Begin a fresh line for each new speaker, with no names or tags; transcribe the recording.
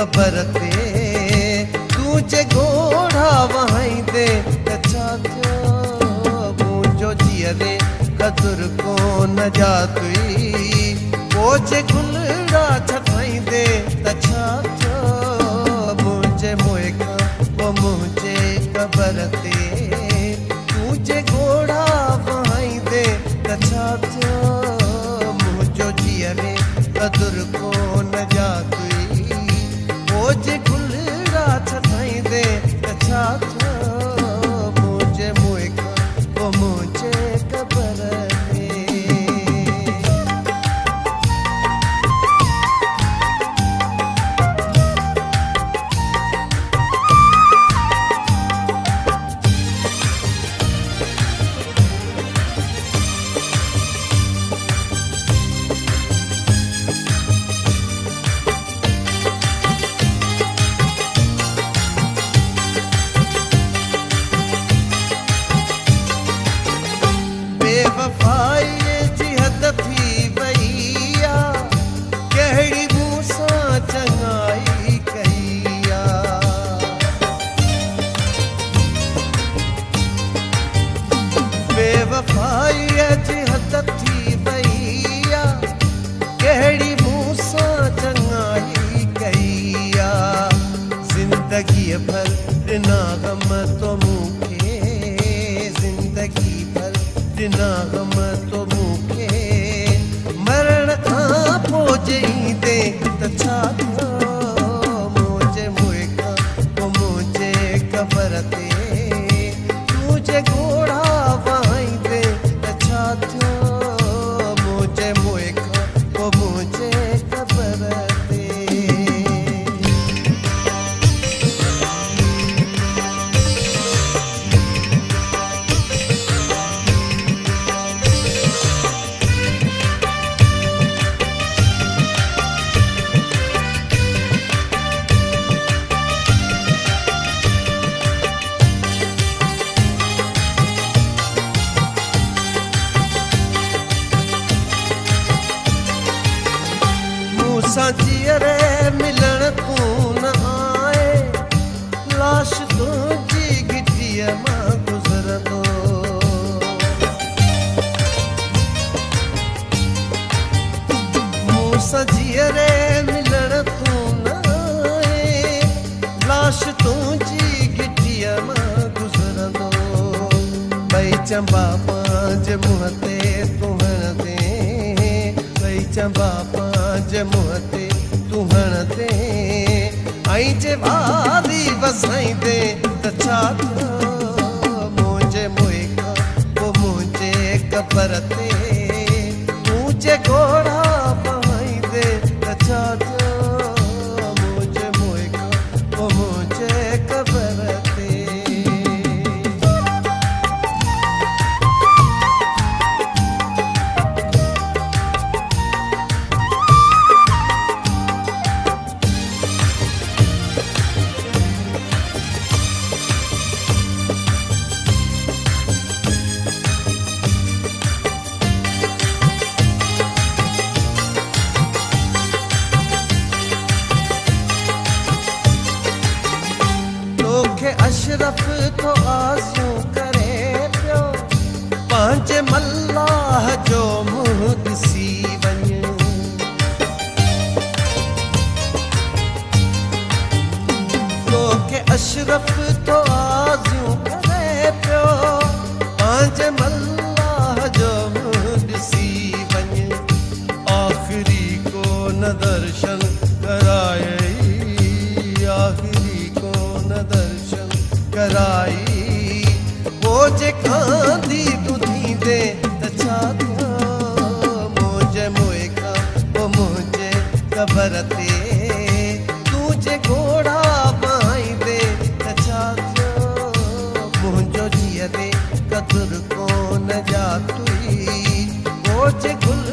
cover ते तुझे घोड़ा वहाई दे अच्छा मुझो जियरे कदुर को न जातुई पोचे गुलड़ा छठाई दे अच्छा मुझे मोएगा वो मुझे कबर ते तुझे घोड़ा वहाई दे अच्छा मुझो जियरे कदुर को न जातुई पोचे गुलड़ा छठाई दे अच्छा मुझे मोएगा वो मुझे कबर जिंदगी भर बिना गम तो मुखे जिंदगी भर बिना गम तो मुखे मरण खां पोइ दे तछा मुझे मुएगा वो मुझे कबर ते तुझे घोड़ा वहाई दे तछा मुझे मुएगा वो मुझे कबर ते जियरे मिलन तू न आए लाश तुझी गिटिया मां गुजरंदो मूंसां जियरे मिलन तू न आए लाश तुझी गिटिया मां गुजरंदो भई चंबा पांच मुंह ते तू हण दे भई चंबा पांच मुंह ते तू हण दे आई जे वादी वसाई दे तछा मुझे मुएगा वो मुझे कबर ते तुझे घोड़ा वहाई दे तछा मुझे मुएगा वो मुझे कबर ते अशरफ तो आज़ू करे पियो पांच मल्लाह जो मुंह ॾिसी वञ तोखे अशरफ तो आज़ू करे पियो पांच मल्लाह जो मुंह ॾिसी वञ आख़िरी को न दर्शन कराए आख़िरी को न दर्शन कराई वो जे खांदी ॿुधी दे तछा मुझे मुएगा वो मुझे कबर ते तुझे घोड़ा वहाई दे तछा मुझो जियरे कदुर को न जातुई वो जे गुल